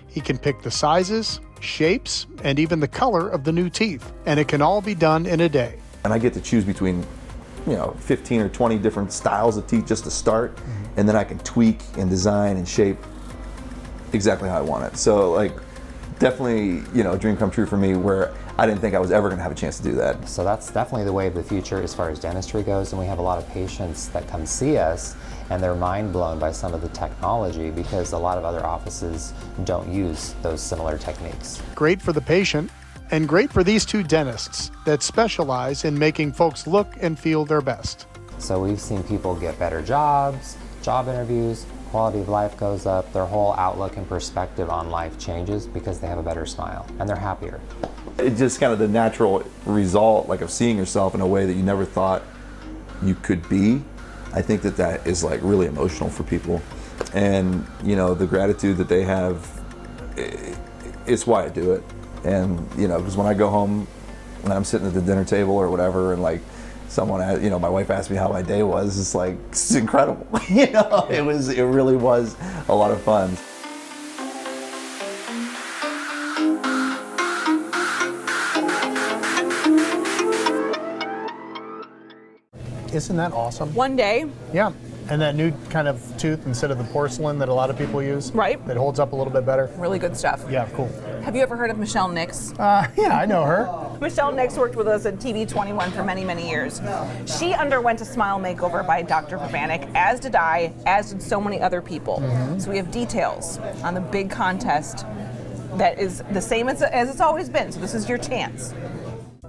He can pick the sizes, shapes, and even the color of the new teeth, and it can all be done in a day. And I get to choose between 15 or 20 different styles of teeth just to start, and then I can tweak and design and shape exactly how I want it. So like, definitely, a dream come true for me where I didn't think I was ever going to have a chance to do that. So that's definitely the way of the future as far as dentistry goes, and we have a lot of patients that come see us and they're mind blown by some of the technology because a lot of other offices don't use those similar techniques. Great for the patient and great for these two dentists that specialize in making folks look and feel their best. So we've seen people get better jobs, job interviews, quality of life goes up, their whole outlook and perspective on life changes because they have a better smile and they're happier. It's just kind of the natural result, like, of seeing yourself in a way that you never thought you could be. I think that is like really emotional for people, and the gratitude that they have, it's why I do it. And because when I go home and I'm sitting at the dinner table or whatever, and like someone, my wife asked me how my day was, it's incredible. It really was a lot of fun. Isn't that awesome? One day. Yeah. And that new kind of tooth instead of the porcelain that a lot of people use. Right. That holds up a little bit better. Really good stuff. Yeah, cool. Have you ever heard of Michelle Nix? Yeah, I know her. Michelle Nix worked with us at TV 21 for many, many years. She underwent a smile makeover by Dr. Verbanic, as did I, as did so many other people. So we have details on the big contest that is the same as it's always been. So this is your chance.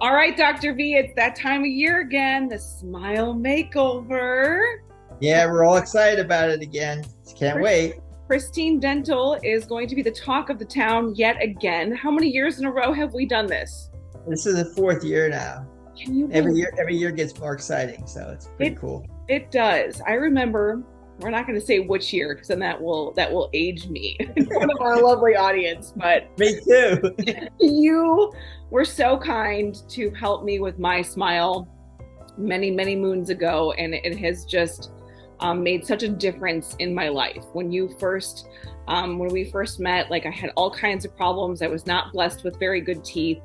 All right, Dr. V, it's that time of year again, the smile makeover. Yeah, we're all excited about it again. Can't wait. Pristine Dental is going to be the talk of the town yet again. How many years in a row have we done this? This is the 4th year now. Can you every year gets more exciting, so it's pretty cool. It does. I remember, we're not going to say which year because then that will age me in front of our lovely audience, but me too. You were so kind to help me with my smile many, many moons ago, and it has just made such a difference in my life. When we first met, like, I had all kinds of problems. I was not blessed with very good teeth,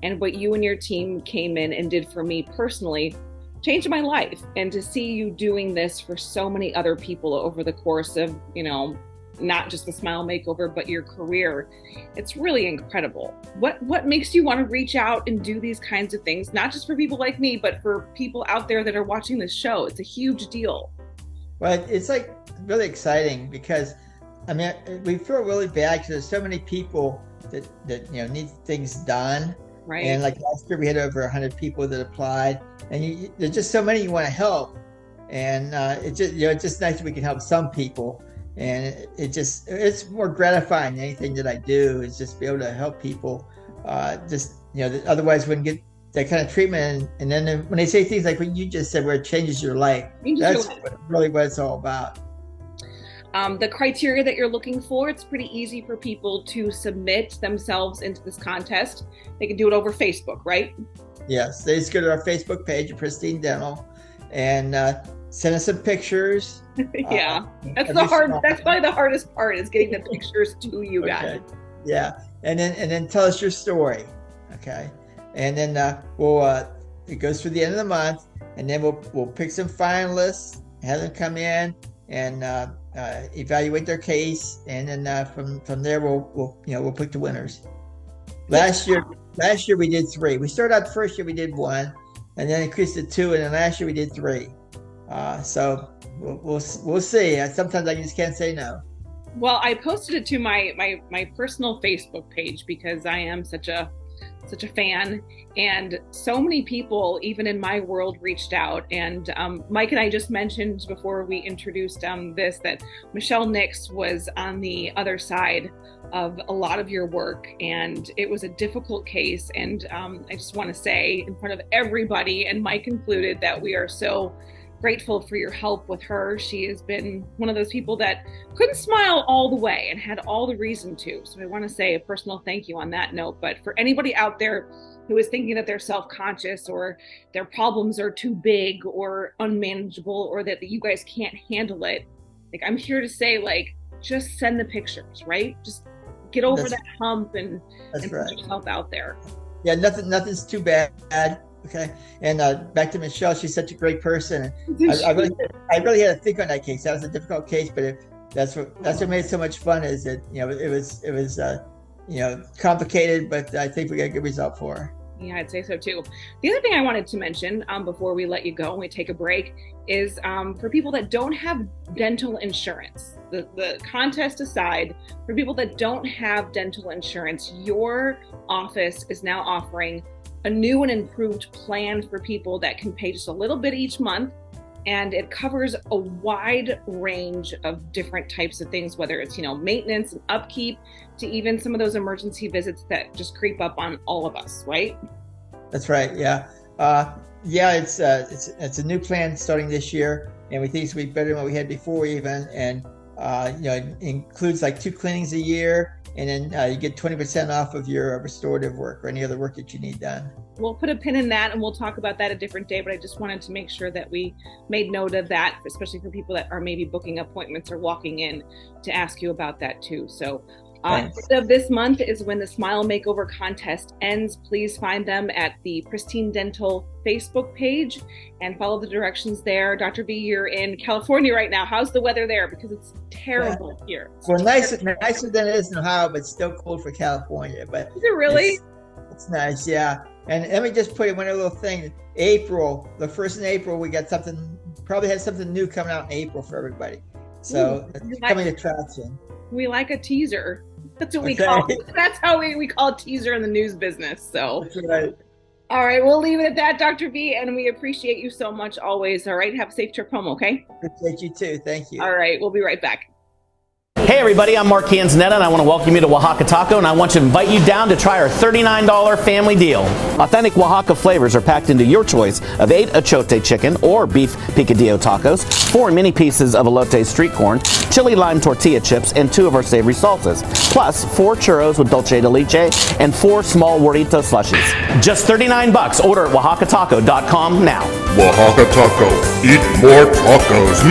and what you and your team came in and did for me personally changed my life. And to see you doing this for so many other people over the course of, not just the Smile Makeover, but your career, it's really incredible. What makes you want to reach out and do these kinds of things, not just for people like me, but for people out there that are watching this show? It's a huge deal. Well, it's like really exciting because, I mean, we feel really bad because there's so many people that need things done. Right. And like last year, we had over 100 people that applied, and there's just so many you want to help. And it's just nice that we can help some people. And it's more gratifying than anything that I do, is just be able to help people. That otherwise wouldn't get that kind of treatment. And then when they say things like what you just said, where it changes your life, that's really what it's all about. The criteria that you're looking for, it's pretty easy for people to submit themselves into this contest. They can do it over Facebook, right? Yes, they just go to our Facebook page, Pristine Dental, and send us some pictures. Yeah, that's probably the hardest part, is getting the pictures to you guys. Okay. Yeah, and then tell us your story, okay? And then it goes through the end of the month, and then we'll pick some finalists, have them come in and evaluate their case, and then from there we'll pick the winners. Last year we did 3. We started out the first year we did 1, and then increased to 2, and then last year we did 3. So we'll see. Sometimes I just can't say no. Well, I posted it to my personal Facebook page because I am such a fan, and so many people, even in my world, reached out. And Mike and I just mentioned before we introduced this that Michelle Nix was on the other side of a lot of your work, and it was a difficult case. And I just want to say in front of everybody, and Mike included, that we are so grateful for your help with her. She has been one of those people that couldn't smile all the way and had all the reason to. So I want to say a personal thank you on that note. But for anybody out there who is thinking that they're self-conscious, or their problems are too big or unmanageable, or that you guys can't handle it, like, I'm here to say, like, just send the pictures, right? Just get over that hump and put yourself out there. Yeah, nothing's too bad. Okay, and back to Michelle, she's such a great person. I really had to think on that case. That was a difficult case, but that's what made it so much fun. Is that it was complicated, but I think we got a good result for her. Yeah, I'd say so too. The other thing I wanted to mention before we let you go and we take a break is for people that don't have dental insurance. The contest aside, for people that don't have dental insurance, your office is now offering a new and improved plan for people that can pay just a little bit each month, and it covers a wide range of different types of things, whether it's maintenance and upkeep, to even some of those emergency visits that just creep up on all of us, right? That's right. Yeah, it's a new plan starting this year, and we think it's going to be better than what we had before even, and it includes like 2 cleanings a year. And then you get 20% off of your restorative work or any other work that you need done. We'll put a pin in that, and we'll talk about that a different day, but I just wanted to make sure that we made note of that, especially for people that are maybe booking appointments or walking in, to ask you about that too. So end of this month is when the Smile Makeover Contest ends. Please find them at the Pristine Dental Facebook page and follow the directions there. Dr. B, you're in California right now. How's the weather there? Because it's terrible here. Well, nicer than it is in Ohio, but still cold for California. But is it really? It's nice, yeah. And let me just put in one little thing. April, the first in April, we got probably had something new coming out in April for everybody. So it's coming attraction. We like a teaser. That's what we call it. That's how we call a teaser in the news business. So that's right. All right, we'll leave it at that, Dr. B, and we appreciate you so much always. All right, have a safe trip home, okay? Appreciate you too. Thank you. All right, we'll be right back. Hey everybody, I'm Mark Canzanetta and I want to welcome you to Oaxaca Taco, and I want to invite you down to try our $39 family deal. Authentic Oaxaca flavors are packed into your choice of 8 achote chicken or beef picadillo tacos, 4 mini pieces of elote street corn, chili lime tortilla chips, and 2 of our savory salsas, plus 4 churros with dulce de leche and 4 small Warrito slushies. Just $39. Order at oaxacataco.com now. Oaxaca Taco. Eat more tacos.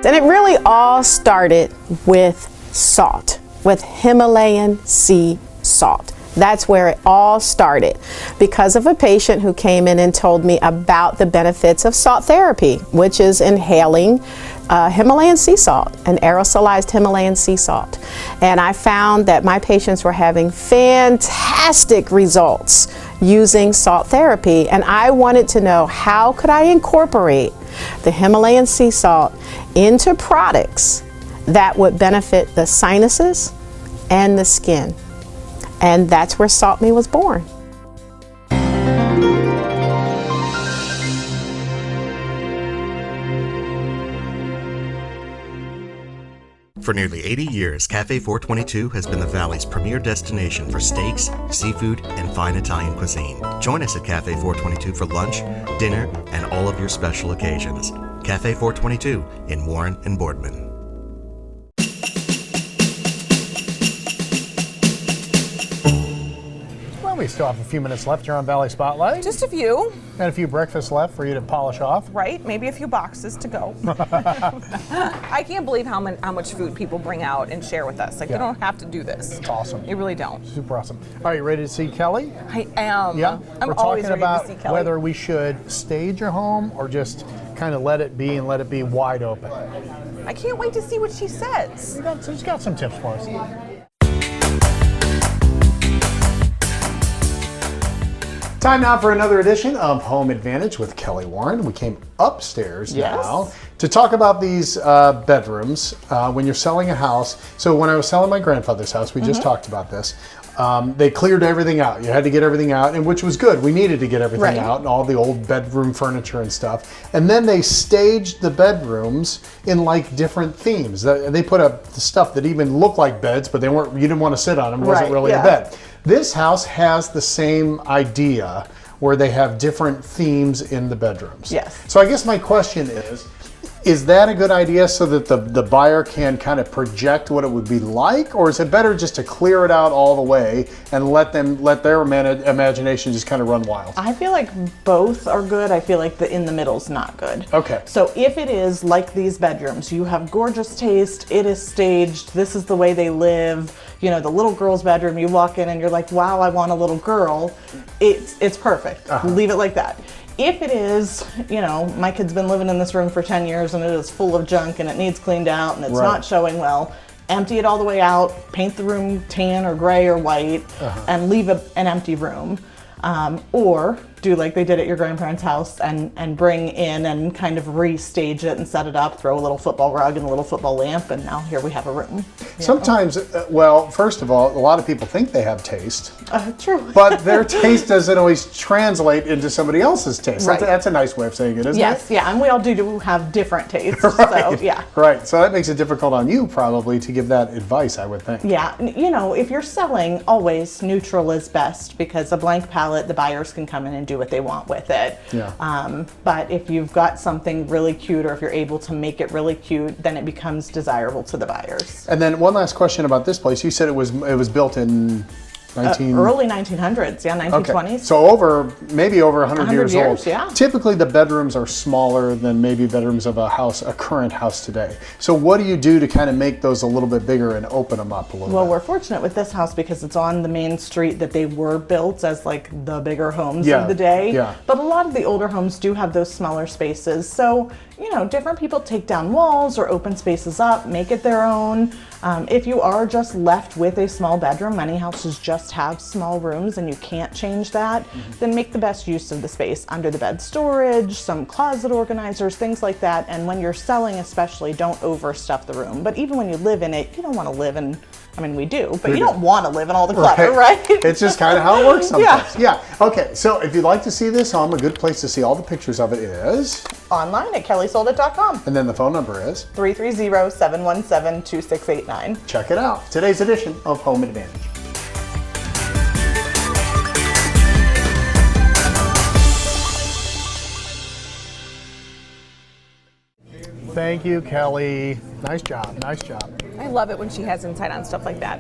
And it really all started with salt, with Himalayan sea salt. That's where it all started because of a patient who came in and told me about the benefits of salt therapy, which is inhaling Himalayan sea salt, an aerosolized Himalayan sea salt. And I found that my patients were having fantastic results using salt therapy, and I wanted to know how could I incorporate the Himalayan sea salt into products that would benefit the sinuses and the skin. And that's where Salt Me was born. For nearly 80 years, Cafe 422 has been the Valley's premier destination for steaks, seafood, and fine Italian cuisine. Join us at Cafe 422 for lunch, dinner, and all of your special occasions. Cafe 422 in Warren and Boardman. Well, we still have a few minutes left here on Valley Spotlight. Just a few. And a few breakfasts left for you to polish off. Right, maybe a few boxes to go. I can't believe how much food people bring out and share with us. Like, you don't have to do this. It's awesome. You really don't. Super awesome. Are you ready to see Kelly? I am. Yeah? I'm always ready to see Kelly. Whether we should stage your home or just kind of let it be and let it be wide open. I can't wait to see what she says. She's got some tips for us. Time now for another edition of Home Advantage with Kelly Warren. We came upstairs now to talk about these bedrooms when you're selling a house. So when I was selling my grandfather's house, we just talked about this. They cleared everything out. You had to get everything out, and which was good. We needed to get everything out, and all the old bedroom furniture and stuff. And then they staged the bedrooms in like different themes. They put up the stuff that even looked like beds, but they weren't. You didn't want to sit on them. It wasn't really a bed. This house has the same idea where they have different themes in the bedrooms. Yes. So I guess my question is that a good idea so that the buyer can kind of project what it would be like, or is it better just to clear it out all the way and let their imagination just kind of run wild? I feel like both are good. I feel like the in the middle's not good. Okay. So if it is like these bedrooms, you have gorgeous taste, it is staged, this is the way they live, you know, the little girl's bedroom, you walk in and you're like, wow, I want a little girl, it's perfect. Leave it like that. If it is, you know, my kid's been living in this room for 10 years and it is full of junk and it needs cleaned out and it's not showing well, empty it all the way out, paint the room tan or gray or white, and leave an empty room. Or do like they did at your grandparents' house and bring in and kind of restage it and set it up, throw a little football rug and a little football lamp, and now here we have a room. Sometimes, well, first of all, a lot of people think they have taste. True. But their taste doesn't always translate into somebody else's taste. Right. That's a nice way of saying it, isn't it? Yes, yeah, and we all do have different tastes, Right. so yeah. Right, so that makes it difficult on you probably to give that advice, I would think. Yeah, you know, if you're selling, always neutral is best because a blank palette, the buyers can come in and do what they want with it. Yeah. But if you've got something really cute or if you're able to make it really cute, then it becomes desirable to the buyers. And then one last question about this place. You said it was built in early 1900s, yeah, 1920s. Okay. So maybe over 100 years old. Yeah. Typically the bedrooms are smaller than maybe bedrooms of a current house today. So what do you do to kind of make those a little bit bigger and open them up a little Well, bit? we're fortunate with this house because it's on the main street that they were built as like the bigger homes of the day. Yeah. But a lot of the older homes do have those smaller spaces. So, you know, different people take down walls or open spaces up, make it their own. If you are just left with a small bedroom, many houses just have small rooms and you can't change that, then make the best use of the space. Under the bed storage, some closet organizers, things like that. And when you're selling especially, don't overstuff the room. But even when you live in it, you don't want to live in I mean, we do, but We you do. don't want to live in all the clutter, right? It's just kind of how it works sometimes. Yeah. Okay, so if you'd like to see this home, a good place to see all the pictures of it is? Online at kellysoldit.com. And then the phone number is? 330-717-2689. Check it out. Today's edition of Home Advantage. Thank you, Kelly. Nice job, nice job. I love it when she has insight on stuff like that.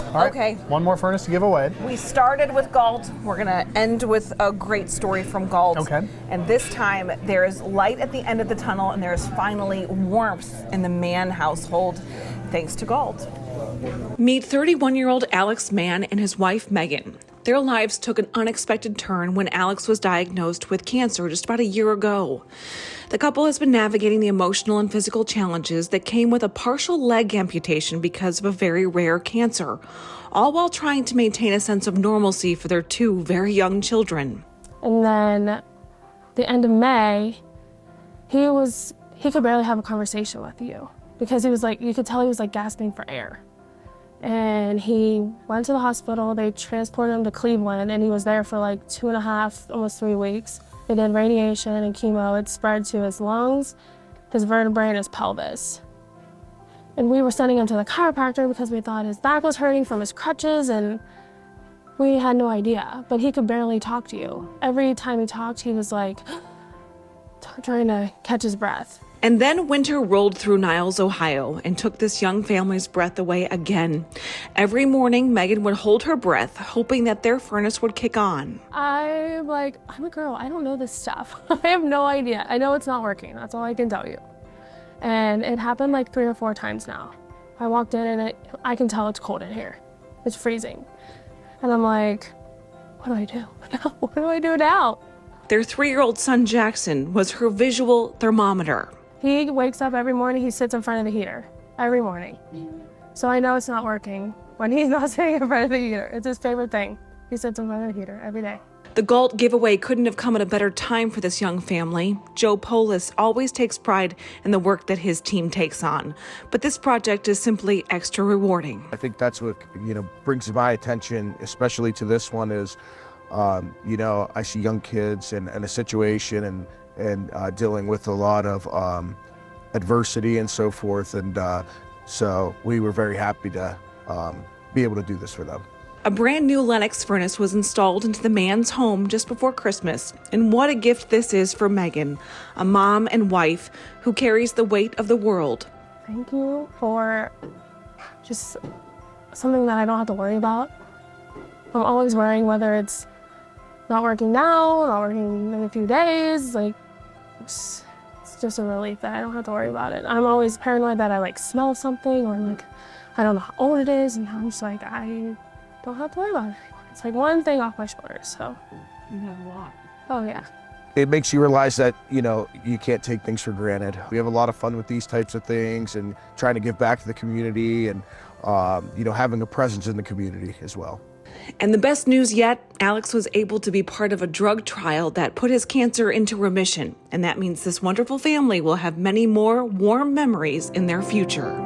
All right, Okay. one more furnace to give away. We started with Gault. We're going to end with a great story from Gault. Okay. And this time there is light at the end of the tunnel and there is finally warmth in the Mann household thanks to Gault. Meet 31-year-old Alex Mann and his wife Megan. Their lives took an unexpected turn when Alex was diagnosed with cancer just about a year ago. The couple has been navigating the emotional and physical challenges that came with a partial leg amputation because of a very rare cancer, all while trying to maintain a sense of normalcy for their two very young children. And then the end of May, he could barely have a conversation with you because he was like, you could tell he was like gasping for air. And he went to the hospital, they transported him to Cleveland, and he was there for like 2.5, almost 3 weeks. They did radiation and chemo. It spread to his lungs, his vertebrae, and his pelvis. And we were sending him to the chiropractor because we thought his back was hurting from his crutches, and we had no idea. But he could barely talk to you. Every time he talked, he was like trying to catch his breath. And then winter rolled through Niles, Ohio, and took this young family's breath away again. Every morning, Megan would hold her breath, hoping that their furnace would kick on. I'm a girl, I don't know this stuff. I have no idea. I know it's not working, that's all I can tell you. And it happened like 3 or 4 times now. I walked in and I can tell it's cold in here. It's freezing. And I'm like, what do I do? What do I do now? Their 3-year-old son, Jackson, was her visual thermometer. He wakes up every morning, he sits in front of the heater, every morning. So I know it's not working when he's not sitting in front of the heater. It's his favorite thing. He sits in front of the heater every day. The Gault giveaway couldn't have come at a better time for this young family. Joe Polis always takes pride in the work that his team takes on, but this project is simply extra rewarding. I think that's what, brings my attention, especially to this one is, I see young kids in a situation and dealing with a lot of adversity and so forth. And so we were very happy to be able to do this for them. A brand new Lennox furnace was installed into the man's home just before Christmas. And what a gift this is for Megan, a mom and wife who carries the weight of the world. Thank you for just something that I don't have to worry about. I'm always worrying whether it's not working now, not working in a few days. It's just a relief that I don't have to worry about it. I'm always paranoid that I smell something or I don't know how old it is, and now I'm just I don't have to worry about it anymore. It's one thing off my shoulders, so. You have a lot. Oh yeah. It makes you realize that, you can't take things for granted. We have a lot of fun with these types of things and trying to give back to the community and, having a presence in the community as well. And the best news yet, Alex was able to be part of a drug trial that put his cancer into remission. And that means this wonderful family will have many more warm memories in their future.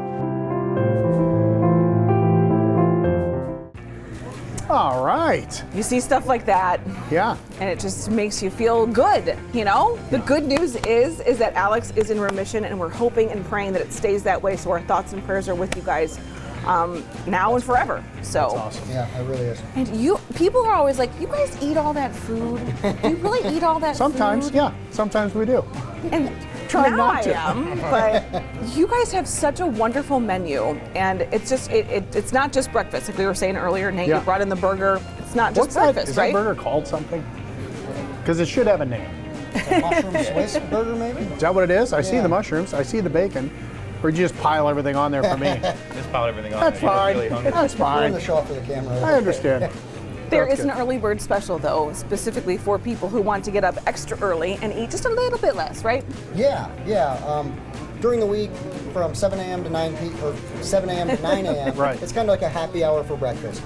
All right. You see stuff like that. Yeah. And it just makes you feel good, The good news is that Alex is in remission, and we're hoping and praying that it stays that way. So our thoughts and prayers are with you guys now and forever. So that's awesome. Yeah, it really is. And people are always like, you guys eat all that food? Do you really eat all that Sometimes, food? yeah. Sometimes we do. And Try now not I to. am, but you guys have such a wonderful menu, and it's just it's not just breakfast. Like we were saying earlier, Nate, Yeah. you brought in the burger. It's not just What's breakfast, Is right? that burger called something? Because it should have a name. Mushroom Swiss burger, maybe? Is that what it is? I see the mushrooms. I see the bacon. Or you just pile everything on there for me? Just pile everything on That's there. fine. Really hungry. That's We're fine. in the show off for the camera. I understand. There That's is an early bird special, though, specifically for people who want to get up extra early and eat just a little bit less, right? Yeah. During the week, from 7 a.m. to 9 p.m. or 7 a.m. to 9 a.m. Right. It's kind of like a happy hour for breakfast.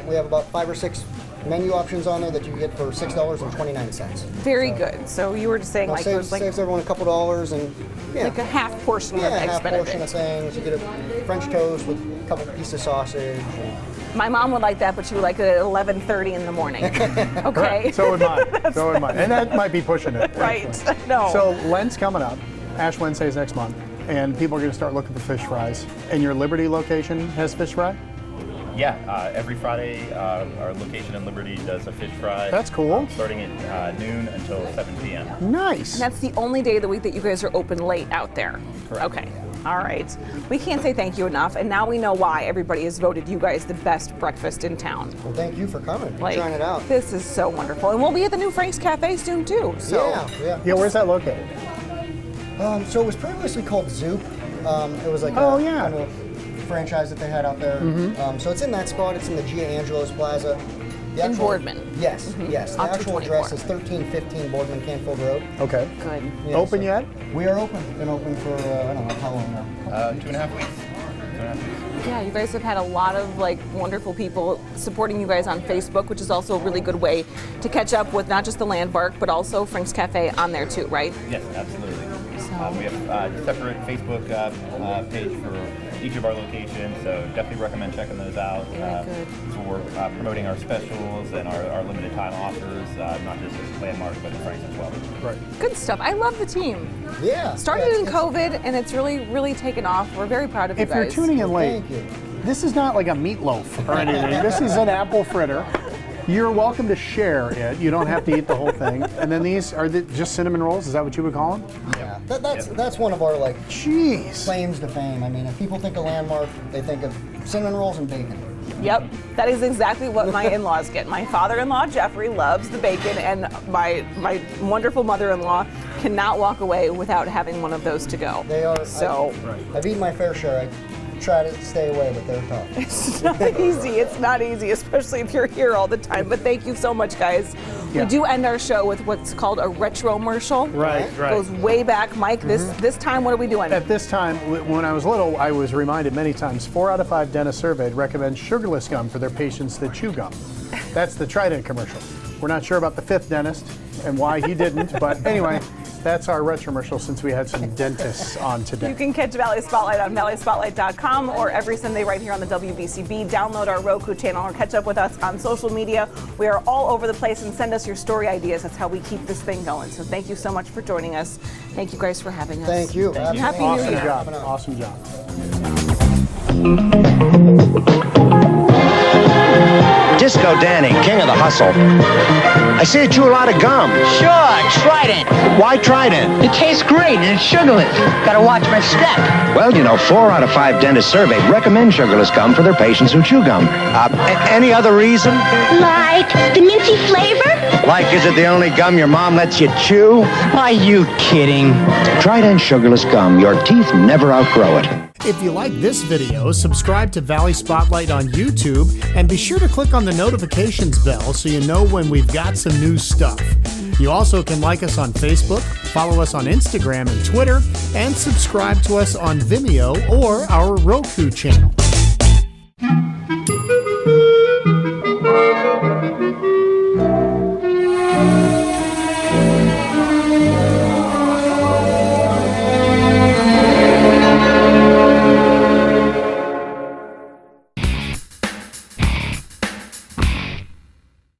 We have about 5 or 6 menu options on there that you can get for $6.29. Very good. So you were just saying, saves everyone a couple dollars and like a half portion of a Eggs half portion Benedict. of things. You get a French toast with a couple pieces of sausage. My mom would like that, but she would like it at 11:30 in the morning. Okay. So would mine. So would mine. And that might be pushing it. Right. Actually. No. So Lent's coming up. Ash Wednesday is next month. And people are going to start looking for fish fries. And your Liberty location has fish fry? Yeah, every Friday, our location in Liberty does a fish fry. That's cool. Starting at noon until 7 p.m. Nice. And that's the only day of the week that you guys are open late out there. Correct. Okay. All right. We can't say thank you enough, and now we know why everybody has voted you guys the best breakfast in town. Well, thank you for coming, Like, trying it out. This is so wonderful, and we'll be at the new Frank's Cafe soon too. So. Yeah, where's that located? So it was previously called Zoop. It was like kind of franchise that they had out there. Mhm. So it's in that spot. It's in the Gia Angelo's Plaza. The In Boardman. Yes, Mhm. yes. The Off to actual 24. address is 1315 Boardman Canfield Road. Okay. Good. Yeah, Open so yet? We are open. Been open for I don't know how long now. 2.5 weeks. 2.5 weeks. Yeah, you guys have had a lot of like wonderful people supporting you guys on Facebook, which is also a really good way to catch up with not just the Landmark, but also Frank's Cafe on there too, right? Yes, absolutely. We have a separate Facebook page for each of our locations, so definitely recommend checking those out. Good. So we're promoting our specials and our limited time offers, not just at Landmark, but at Frank's as well. Right. Good stuff. I love the team. Yeah. Started in COVID, and it's really, really taken off. We're very proud of you If guys. you're tuning in late, this is not like a meatloaf or anything. This is an apple fritter. You're welcome to share it. You don't have to eat the whole thing. And then these are just cinnamon rolls. Is that what you would call them? Yeah. That's one of our like claims to fame. I mean, if people think of Landmark, they think of cinnamon rolls and bacon. Yep, that is exactly what my in-laws get. My father-in-law, Jeffrey, loves the bacon, and my wonderful mother-in-law cannot walk away without having one of those to go. They are. So I've eaten my fair share. I try to stay away, but they're tough. It's not easy. It's not easy, especially if you're here all the time. But thank you so much, guys. Yeah. We do end our show with what's called a retro-mercial. Right. Goes way back, Mike. This time, what are we doing? At this time, when I was little, I was reminded many times, 4 out of 5 dentists surveyed recommend sugarless gum for their patients that chew gum. That's the Trident commercial. We're not sure about the 5th dentist and why he didn't, but anyway, that's our retromercial since we had some dentists on today. You can catch Valley Spotlight on valleyspotlight.com or every Sunday right here on the WBCB. Download our Roku channel or catch up with us on social media. We are all over the place, and send us your story ideas. That's how we keep this thing going. So thank you so much for joining us. Thank you guys for having us. Thank you. And Happy New Awesome Year. job. Awesome job. Disco Danny, king of the hustle. I see you chew a lot of gum. Sure, Trident. Why Trident? It tastes great and it's sugarless. Gotta watch my step. Well, 4 out of 5 dentists surveyed recommend sugarless gum for their patients who chew gum. Any other reason? Like the minty flavor? Like, is it the only gum your mom lets you chew? Are you kidding? Trident sugarless gum. Your teeth never outgrow it. If you like this video, subscribe to Valley Spotlight on YouTube and be sure to click on the notifications bell so you know when we've got some new stuff. You also can like us on Facebook, follow us on Instagram and Twitter, and subscribe to us on Vimeo or our Roku channel.